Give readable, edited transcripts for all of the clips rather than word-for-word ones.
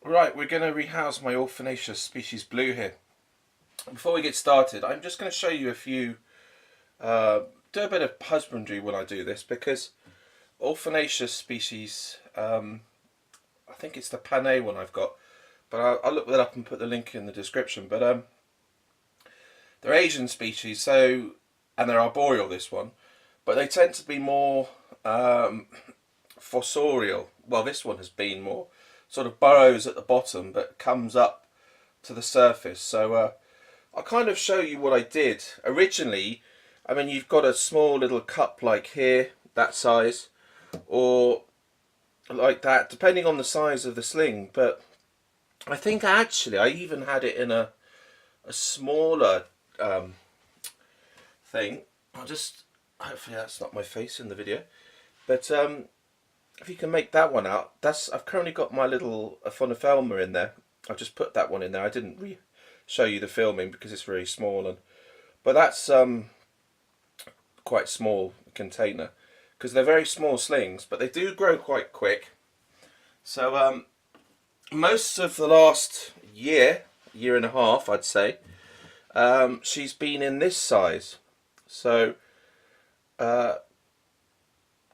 Right, we're going to rehouse my Orphnaecus species blue here. Before we get started, I'm just going to show you a few, do a bit of husbandry when I do this, because Orphnaecus species, I think it's the Panay one I've got, but I'll look that up and put the link in the description. But they're Asian species, so, and they're arboreal, this one, but they tend to be more fossorial. Well, this one has been more sort of burrows at the bottom but comes up to the surface. So I'll kind of show you what I did originally. I mean, you've got a small little cup like here, that size, or like that, depending on the size of the sling. But I think actually I even had it in a smaller thing. Hopefully that's not my face in the video, but if you can make that one out, I've currently got my little Orphnaecus in there. I've just put that one in there. I didn't show you the filming because it's very small, but that's quite small container because they're very small slings, but they do grow quite quick. So most of the last year and a half, I'd say, she's been in this size. So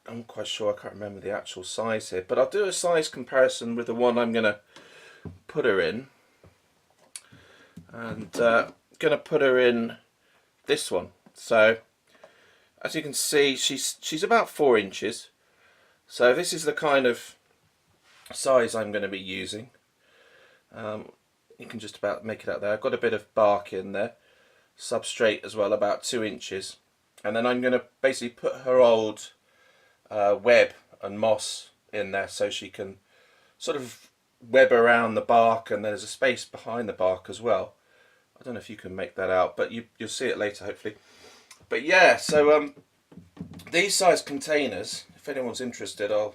I'm quite sure, I can't remember the actual size here, but I'll do a size comparison with the one I'm going to put her in. And going to put her in this one. So as you can see, she's about 4 inches. So this is the kind of size I'm going to be using. You can just about make it out there. I've got a bit of bark in there, substrate as well, about 2 inches. And then I'm going to basically put her old web and moss in there so she can sort of web around the bark, and there's a space behind the bark as well. I don't know if you can make that out, but you'll see it later hopefully. But yeah, so these size containers, if anyone's interested, I'll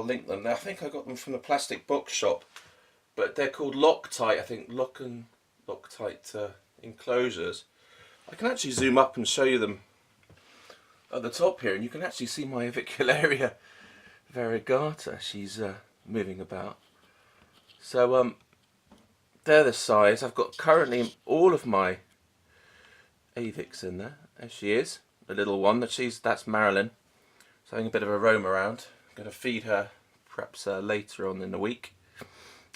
link them. I think I got them from the plastic box shop, but they're called Loctite, I think, Loctite enclosures. I can actually zoom up and show you them at the top here, and you can actually see my Avicularia variegata. She's moving about. So they're the size. I've got currently all of my Avics in there. There she is, the little one. That's Marilyn. She's having a bit of a roam around. I'm going to feed her perhaps later on in the week.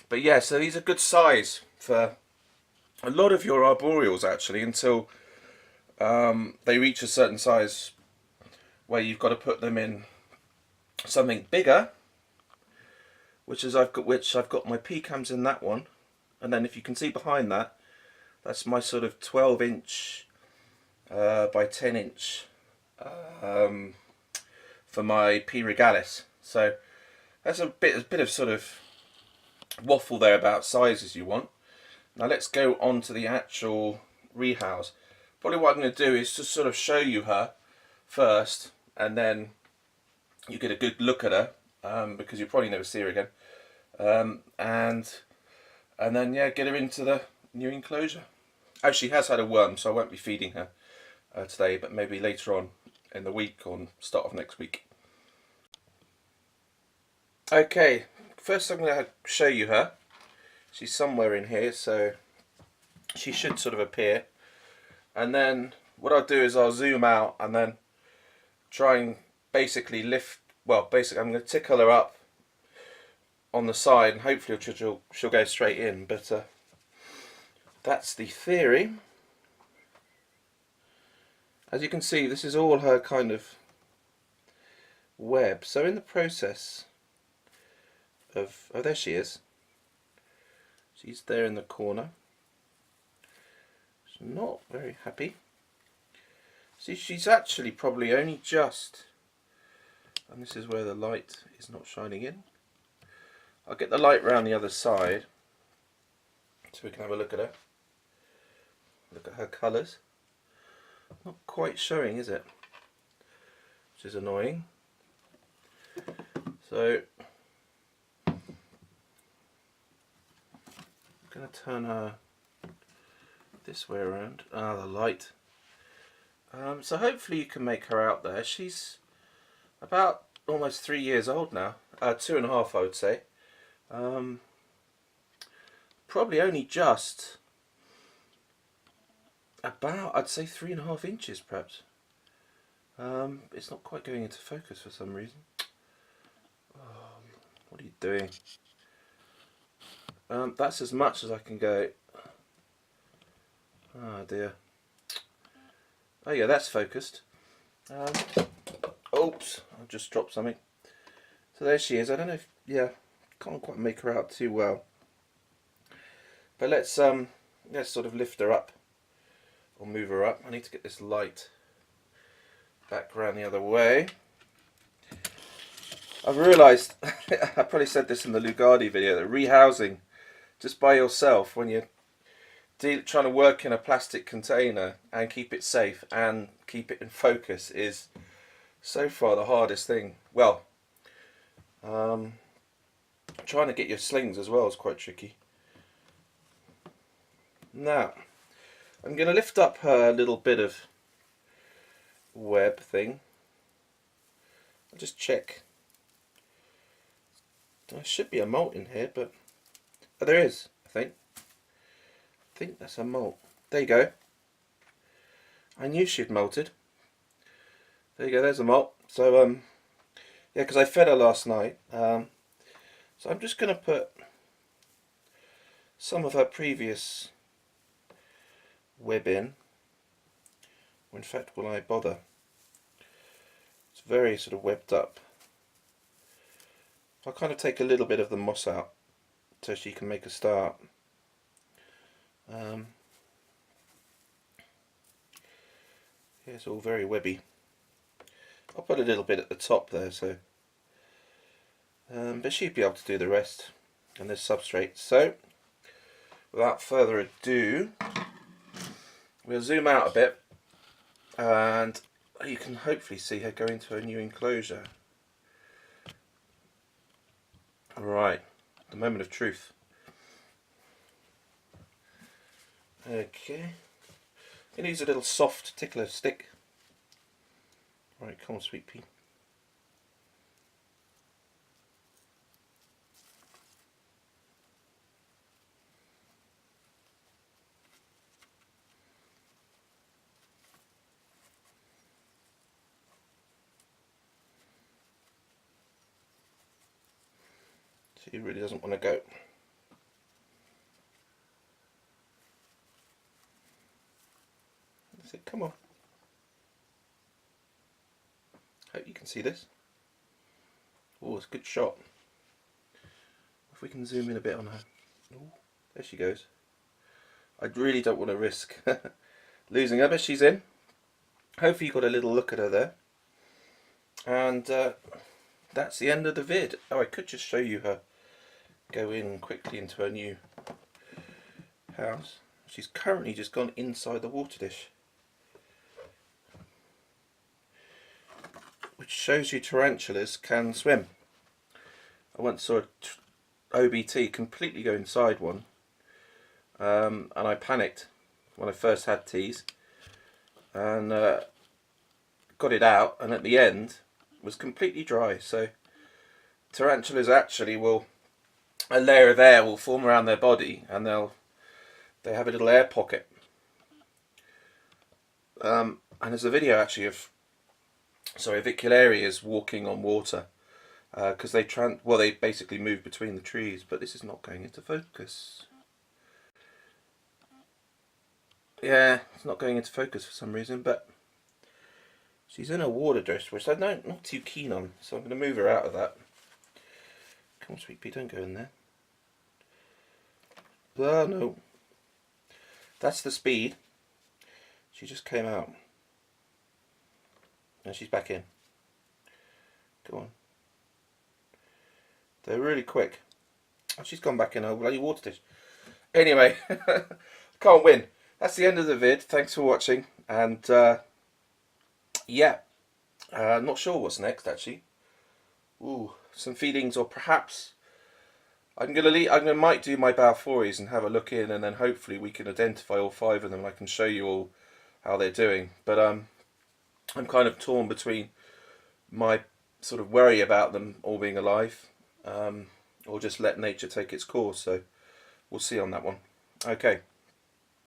But yeah, so these are good size for a lot of your arboreals actually, until they reach a certain size where you've got to put them in something bigger, which I've got my pecans in that one. And then if you can see behind that, that's my sort of 12-inch by 10-inch for my P. regalis. So that's a bit of sort of waffle there about sizes you want. Now let's go on to the actual rehouse. Probably what I'm going to do is just sort of show you her first, and then you get a good look at her, because you'll probably never see her again. And then yeah, get her into the new enclosure. Oh, she has had a worm, so I won't be feeding her today, but maybe later on in the week or start of next week. Okay, first I'm going to show you her. She's somewhere in here, so she should sort of appear. And then what I'll do is I'll zoom out and then try and basically basically I'm going to tickle her up on the side, and hopefully she'll go straight in. But that's the theory. As you can see, this is all her kind of web. So in the process of, oh, there she is. She's there in the corner. She's not very happy. See, she's actually probably only just, and this is where the light is not shining in. I'll get the light round the other side so we can have a look at her. Look at her colours. Not quite showing, is it? Which is annoying. So I'm going to turn her this way around. Ah, the light. So hopefully you can make her out there. She's about almost 3 years old now, 2.5 I would say. probably only just about, I'd say 3.5 inches perhaps. It's not quite going into focus for some reason. What are you doing? That's as much as I can go. Oh dear. Oh yeah, that's focused. Oops, I just dropped something. So there she is. I don't know if, yeah, can't quite make her out too well. But let's sort of lift her up or move her up. I need to get this light back around the other way. I've realised, I probably said this in the Lugardi video, that rehousing just by yourself when you're trying to work in a plastic container and keep it safe and keep it in focus is so far the hardest thing. Well, trying to get your slings as well is quite tricky. Now, I'm going to lift up her little bit of web thing. I'll just check. There should be a molt in here, but oh, there is, I think. I think that's a molt. There you go. I knew she'd molted. There you go, there's a molt. So, yeah, because I fed her last night. So I'm just going to put some of her previous web in. Or in fact, will I bother? It's very sort of webbed up. I'll kind of take a little bit of the moss out so she can make a start. Yeah, it's all very webby. I'll put a little bit at the top there, so but she'd be able to do the rest. And there's substrate. So without further ado, we'll zoom out a bit and you can hopefully see her go into a new enclosure. Right, the moment of truth. Okay, I'm going to use a little soft tickler stick. Right, come on, sweet pea. He really doesn't want to go. I said, come on. Hope you can see this. Oh, it's a good shot. If we can zoom in a bit on her. Oh, there she goes. I really don't want to risk losing her, but she's in. Hopefully you got a little look at her there. And that's the end of the vid. Oh, I could just show you her go in quickly into her new house. She's currently just gone inside the water dish, which shows you tarantulas can swim. I once saw a OBT completely go inside one, and I panicked when I first had teas and got it out, and at the end was completely dry. So tarantulas actually will, a layer of air will form around their body, and they have a little air pocket. And there's a video actually of Vicularias walking on water because they basically move between the trees. But this is not going into focus. Yeah, it's not going into focus for some reason, but she's in a water dish, which I'm not too keen on, so I'm going to move her out of that. Come on, sweet pea, don't go in there. Oh no. That's the speed. She just came out. And she's back in. Go on. They're really quick. Oh, she's gone back in her bloody water dish. Anyway, can't win. That's the end of the vid. Thanks for watching. And yeah, not sure what's next actually. Ooh, some feedings, or perhaps I might do my Balfouries and have a look in, and then hopefully we can identify all 5 of them and I can show you all how they're doing. But I'm kind of torn between my sort of worry about them all being alive, or just let nature take its course. So we'll see on that one. Okay.